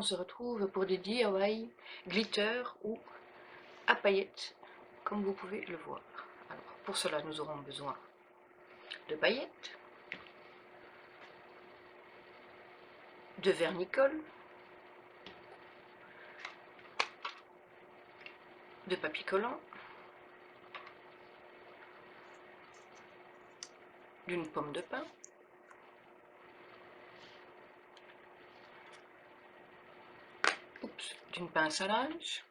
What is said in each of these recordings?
se retrouve pour des DIY glitter ou à paillettes, comme vous pouvez le voir. Alors, pour cela, nous aurons besoin de paillettes, de vernicole, de papier collant, d'une pomme de pin, d'une pince à linge,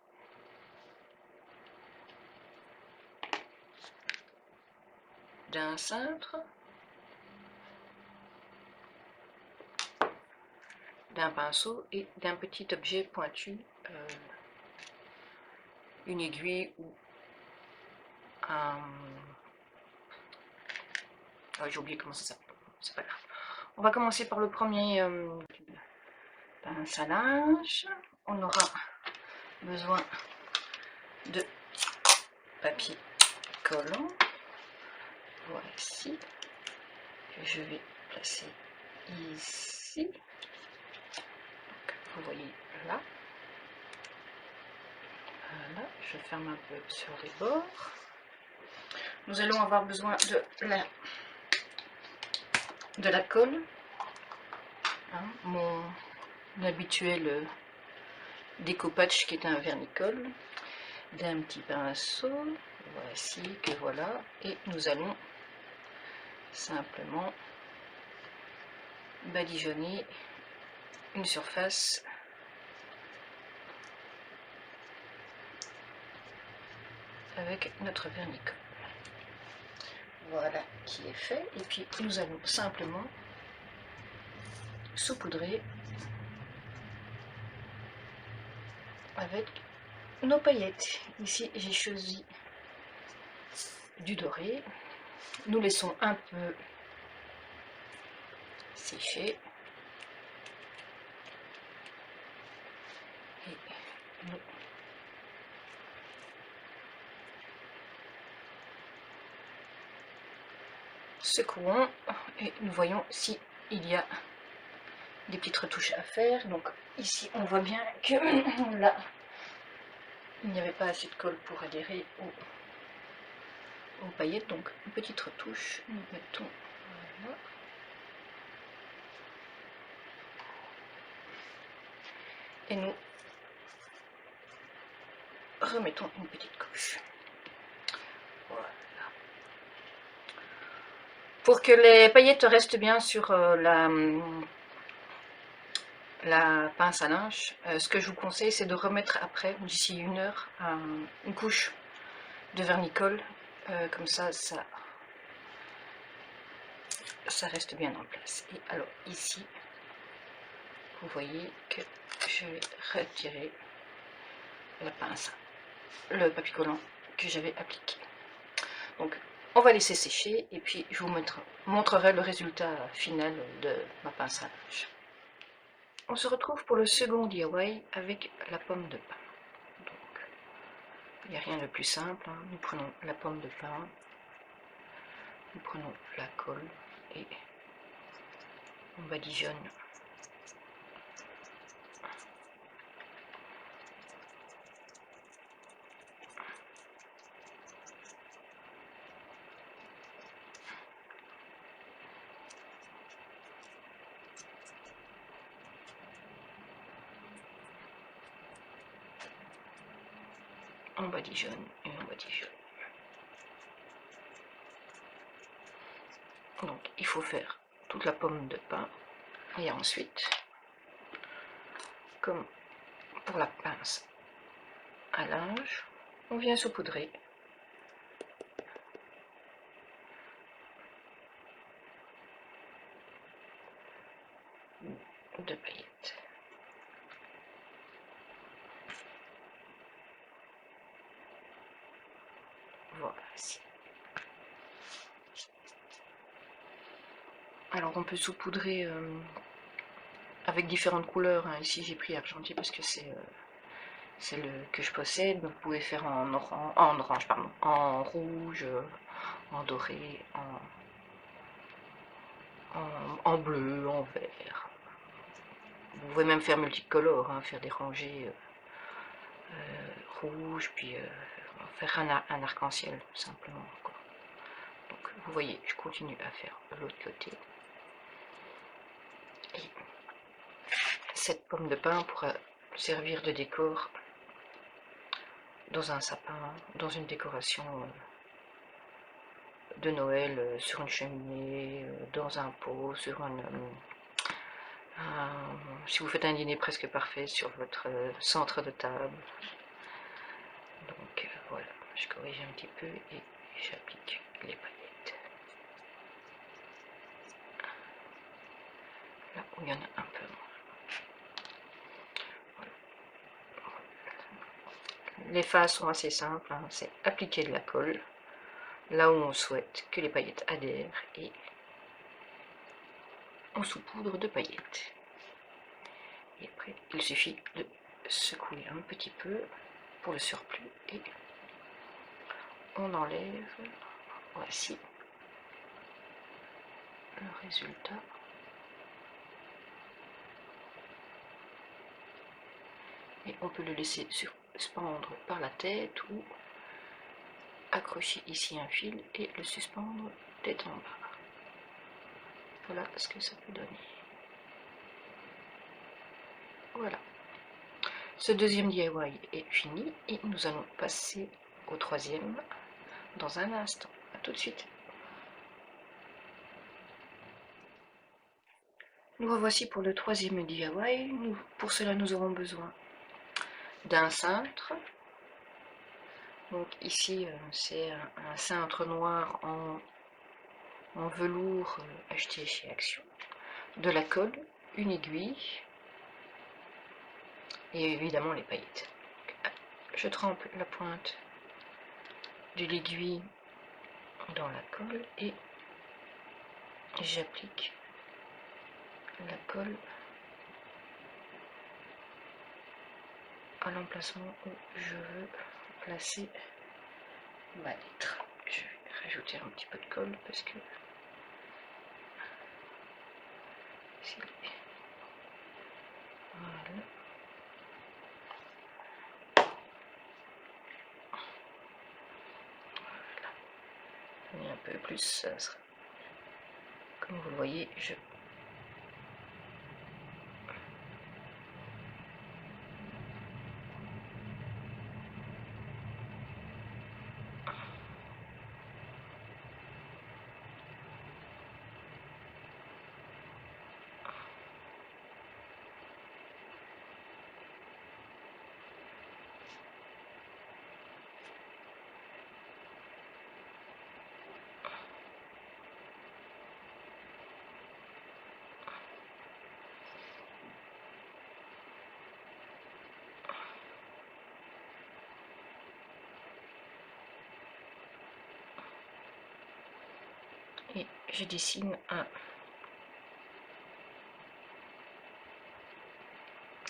d'un cintre, d'un pinceau et d'un petit objet pointu, une aiguille ou un... Oh, j'ai oublié comment ça s'appelle, c'est pas grave. On va commencer par le premier pince à linge. On aura besoin de papier collant, voici, que je vais placer ici. Donc, vous voyez là. Voilà, je ferme un peu sur les bords. Nous allons avoir besoin de la colle, hein, mon habituel découpage qui est un vernicole, d'un petit pinceau, voici que voilà, et nous allons simplement badigeonner une surface avec notre vernicole. Voilà qui est fait, et puis nous allons simplement saupoudrer avec nos paillettes. Ici j'ai choisi du doré. Nous laissons un peu sécher et nous secouons et nous voyons si il y a des petites retouches à faire. Donc ici on voit bien que là il n'y avait pas assez de colle pour adhérer aux paillettes, donc une petite retouche, nous mettons voilà. Et nous remettons une petite couche. Voilà. Pour que les paillettes restent bien sur la pince à linge, ce que je vous conseille, c'est de remettre après, d'ici 1 heure, une couche de vernicole, comme ça reste bien en place. Et alors ici, vous voyez que je vais retirer la pince, le papier collant que j'avais appliqué. Donc on va laisser sécher et puis je vous montrerai le résultat final de ma pince à linge. On se retrouve pour le second DIY avec la pomme de pin. Donc, il n'y a rien de plus simple, hein. Nous prenons la pomme de pin, nous prenons la colle et on badigeonne on badigeonne et on badigeonne. Donc il faut faire toute la pomme de pin et ensuite, comme pour la pince à linge, on vient saupoudrer de paillettes. Voici. Alors on peut saupoudrer avec différentes couleurs, hein. Ici j'ai pris argenté parce que c'est le que je possède. Vous pouvez faire en orange, pardon, en rouge, en doré, en bleu, en vert. Vous pouvez même faire multicolore, hein, faire des rangées rouges, puis faire un arc-en-ciel tout simplement, quoi. Donc vous voyez, je continue à faire de l'autre côté. Et cette pomme de pin pourra servir de décor dans un sapin, dans une décoration de Noël, sur une cheminée, dans un pot, sur si vous faites un dîner presque parfait, sur votre centre de table. Donc voilà, je corrige un petit peu et j'applique les paillettes. Là où il y en a un peu moins. Voilà. Les phases sont assez simples, hein. C'est appliquer de la colle là où on souhaite que les paillettes adhèrent et on saupoudre de paillettes. Et après, il suffit de secouer un petit peu pour le surplus et on enlève. Voici le résultat. Et on peut le laisser suspendre par la tête ou accrocher ici un fil et le suspendre tête en bas. Voilà ce que ça peut donner. Voilà. Ce deuxième DIY est fini et nous allons passer au troisième dans un instant. A tout de suite. Nous revoici pour le troisième DIY. Pour cela, nous aurons besoin d'un cintre. Donc ici, c'est un cintre noir en velours acheté chez Action. De la colle, une aiguille et évidemment les paillettes. Je trempe la pointe de l'aiguille dans la colle et j'applique la colle à l'emplacement où je veux placer ma lettre. Je vais rajouter un petit peu de colle parce que voilà. Et un peu plus, ça sera. Comme vous le voyez, je et je dessine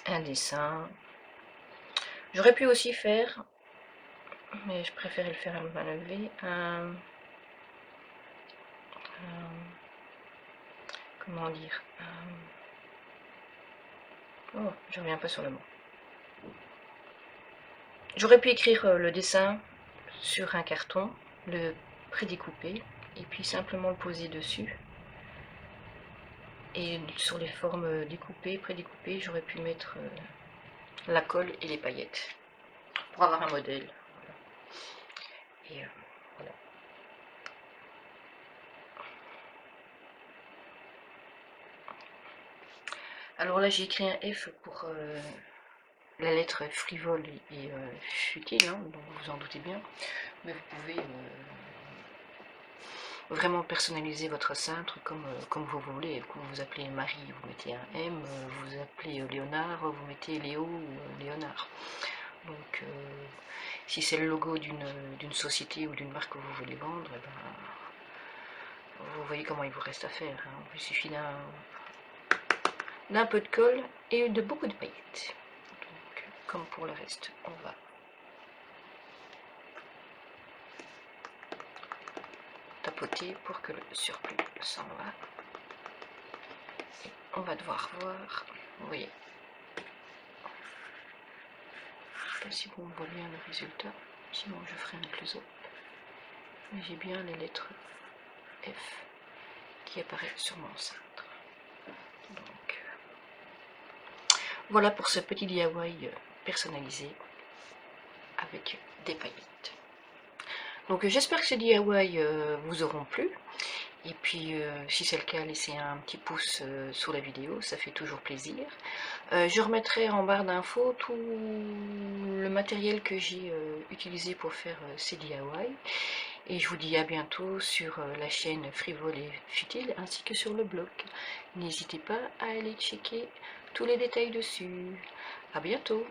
un dessin. J'aurais pu aussi faire, mais je préférais le faire à main levée, comment dire, oh, je reviens pas sur le mot. J'aurais pu écrire le dessin sur un carton, le prédécouper, et puis simplement le poser dessus. Et sur les formes découpées, prédécoupées, j'aurais pu mettre la colle et les paillettes pour avoir un modèle. Voilà. Et voilà. Alors là, j'ai écrit un F pour la lettre frivole et futile, hein, donc vous en doutez bien. Mais vous pouvez vraiment personnaliser votre cintre comme vous voulez. Quand vous appelez Marie, vous mettez un M, vous appelez Léonard, vous mettez Léo ou Léonard. Donc si c'est le logo d'une société ou d'une marque que vous voulez vendre, eh ben, vous voyez comment il vous reste à faire, hein. Il suffit d'un peu de colle et de beaucoup de paillettes. Donc, comme pour le reste, on va tapoter pour que le surplus s'en va. Et on va devoir voir Vous voyez. Je ne sais pas si on voit bien le résultat, sinon je ferai un close-up. Mais j'ai bien les lettres F qui apparaissent sur mon cintre. Donc, voilà pour ce petit DIY personnalisé avec des paillettes. Donc j'espère que ces DIY vous auront plu. Et puis si c'est le cas, laissez un petit pouce sous la vidéo, ça fait toujours plaisir. Je remettrai en barre d'infos tout le matériel que j'ai utilisé pour faire ces DIY. Et je vous dis à bientôt sur la chaîne Frivole et Futile ainsi que sur le blog. N'hésitez pas à aller checker tous les détails dessus. À bientôt!